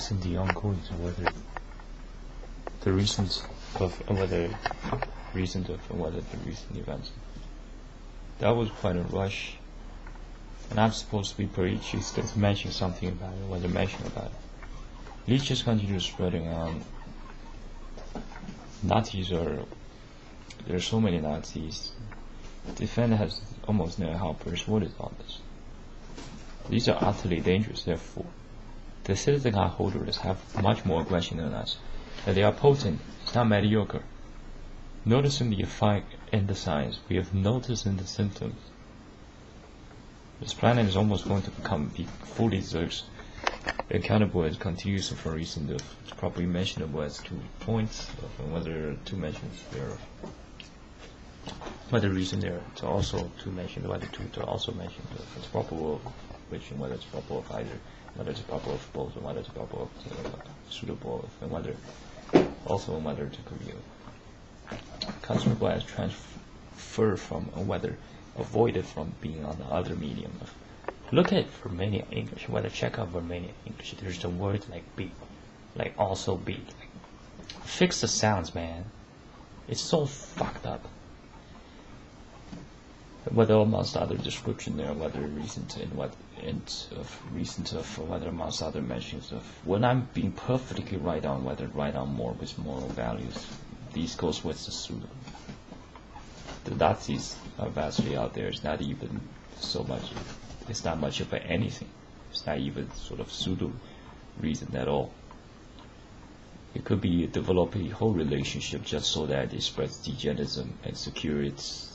discussing the ongoing whether the reasons of whether recent events. That was quite a rush, and I'm supposed to be preached. Just mention something about it, whether mention about it. Let's just continue spreading on. Nazis there's so many Nazis. The defendant has almost no help persuaded on this. These are utterly dangerous, therefore. The citizen card holders have much more aggression than us. That they are potent, it's not mediocre. Noticing the effect in the signs, we have noticed in the symptoms. This planet is almost going to be fully Zeus. Accountable as continuous for reason of it's probably mentionable as 2 points of whether 2 mentions there whether reason there to also 2 mention whether 2 to also mention it's probable which and whether it's probable of either, whether it's probable of both, or whether it's probable of suitable of, and whether also whether to review. Considerable as transfer from whether avoided from being on the other medium of. Look at Romanian English, whether check out Romanian English, there's the word like be, like also be. Like, fix the sounds, man. It's so fucked up. Whether amongst other description there, whether recent and what recent of whether amongst other mentions of when I'm being perfectly right on whether right on more with moral values, these goes with the pseudo. The Nazis are vastly out there. It's not even so much. It's not much of anything. It's not even sort of pseudo reason at all. It could be develop a whole relationship just so that it spreads degenerism and secure its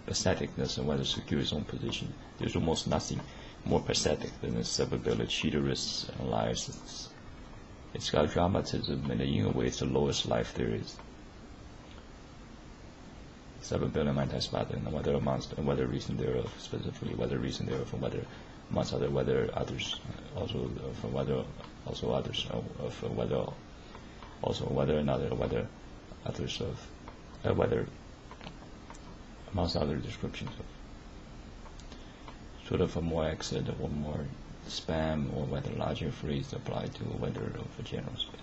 aestheticness and whether secure its own position. There's almost nothing more pathetic than the severability, cheaterous, and liars. It's got dramatism, and in a way, it's the lowest life there is. 7 billion anti-spotted, and whether amongst and whether reason thereof, specifically whether reason thereof, and whether amongst other whether others also from whether also others of whether also whether another whether others of whether amongst other descriptions of sort of a more exit or more spam or whether larger phrase apply to whether of a general spam.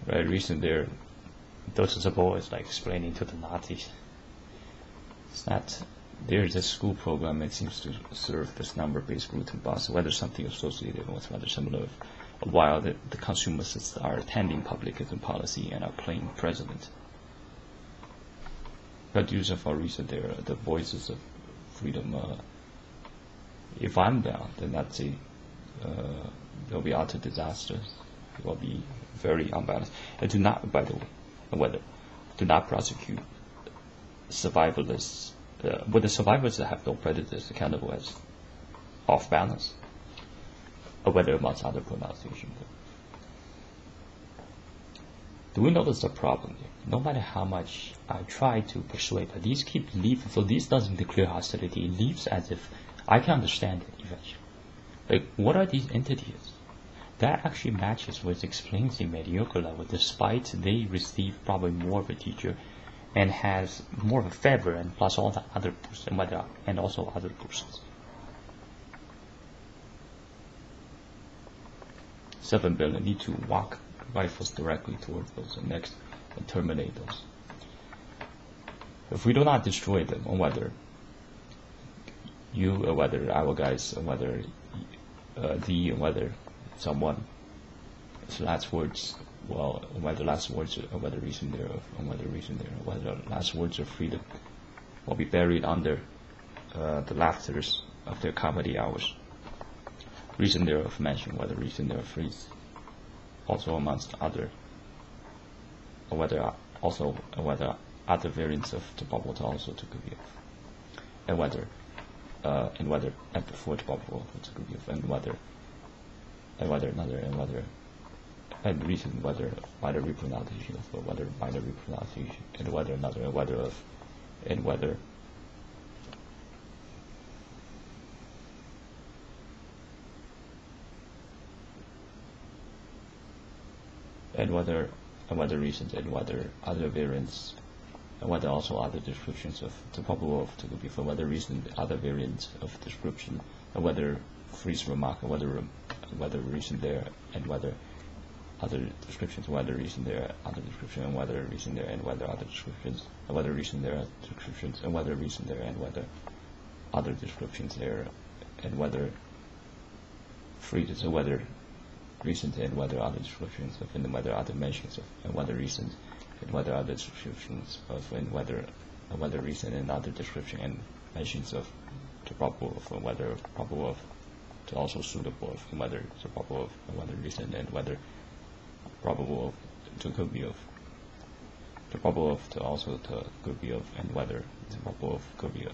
Right, reason there. Those are the boys like explaining to the Nazis. It's not. There's a school program that seems to serve this number-based root and bus, whether something associated with whether similar. While the consumers are attending publicism policy and are playing president. But use of our reason there, the voices of freedom. If I'm down, then that's there'll be utter disasters. It will be very unbalanced. And do not, by the way. Whether do not prosecute survivalists, whether survivors that have no predators accountable as off balance, or whether amongst other pronunciations. Do we notice the problem here? No matter how much I try to persuade, but these keep leaving. So this doesn't declare hostility. It leaves as if I can understand it eventually. Like, what are these entities? That actually matches what explains the mediocre level, despite they receive probably more of a teacher and has more of a favor and plus all the other person, and also other persons. 7 billion need to walk rifles directly towards those and next and terminate those. If we do not destroy them, or whether you or whether our guys or whether thee or whether someone last words whether last words or whether reason thereof or whether reason thereof whether last words of freedom will be buried under the laughters of their comedy hours. Reason thereof mentioned whether reason thereof freeze also amongst other or whether also or whether other variants of the bubble to also to give and whether and before the bubble to give and whether another and reason whether minor repronunciation of whether minor repronunciation and whether another and whether of and whether reasons and whether other variants and whether also other descriptions of the probable of to be for whether reason other variants of description and whether freeze remark and whether whether recent there, and whether other descriptions, whether recent there, other description, and whether recent there, and whether other descriptions, and whether recent there, descriptions, and whether recent there, and whether other descriptions there, and whether free, so whether recent and whether other descriptions of, and whether other mentions of, and whether recent and whether other descriptions of, and whether recent and other description and mentions of to probable of, and whether probable of to also suitable of, and whether to probable of, and whether recent and whether probable of to could be of, to probable of to also to could be of, and whether to probable of could be of,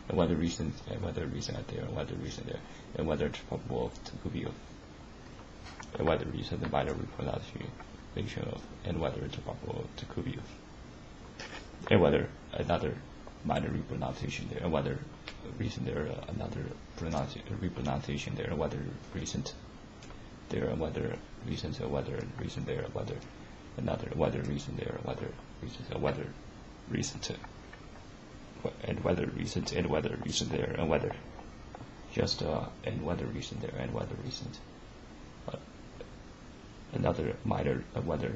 and whether recent and whether recent there, and whether recent there, and whether to probable of to could be of, and whether recent and minor repronunciation of, and whether to probable to could be of, and whether another minor repronunciation there, and whether recent there, another repronunciation there, and whether recent there, and whether recent, and whether recent there, whether another, whether recent there, whether recent, and whether recent, and whether recent, and whether recent there, and whether just and whether recent there, and whether recent another minor, whether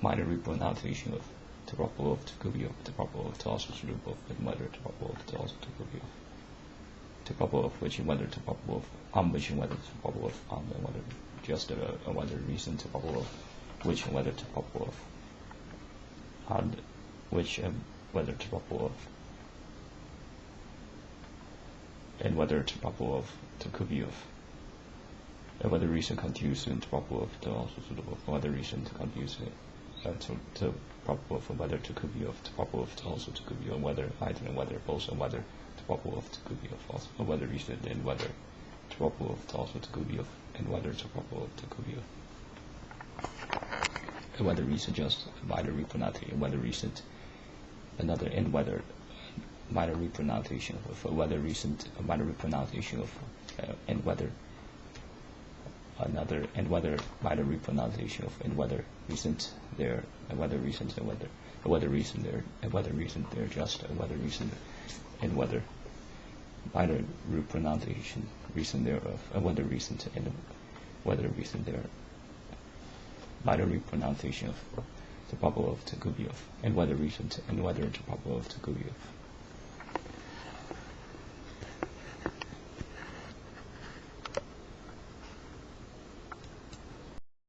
minor repronunciation of to probable of to could be of, to probable of to also suitable of, and whether to probable of to also to could be of, to probable of which, and whether to probable of which, and whether to probable of and whether just whether recent to probable of which, and whether to probable of and which, and whether to probable of, and whether to probable of to could be of, and whether recent continues to probable of to also suitable of, whether recent continues to probable of, and whether to could be of to probable of to also to could be of, whether either and whether both, and whether to probable of to could be of also, and whether recent and whether to probable of to also to could be of, and whether to probable of to could be of, and whether recent just minor repronunciation, and whether recent another, and whether minor repronunciation of, whether recent minor repronunciation of, and whether another, and whether minor repronunciation of, and whether recent there, and whether recent, and whether recent there, and whether recent there just, and whether recent, and whether minor repronunciation recent thereof, and whether recent, and whether recent there, minor repronunciation of to probable of to could be of, and whether recent, and whether to probable of to could be of.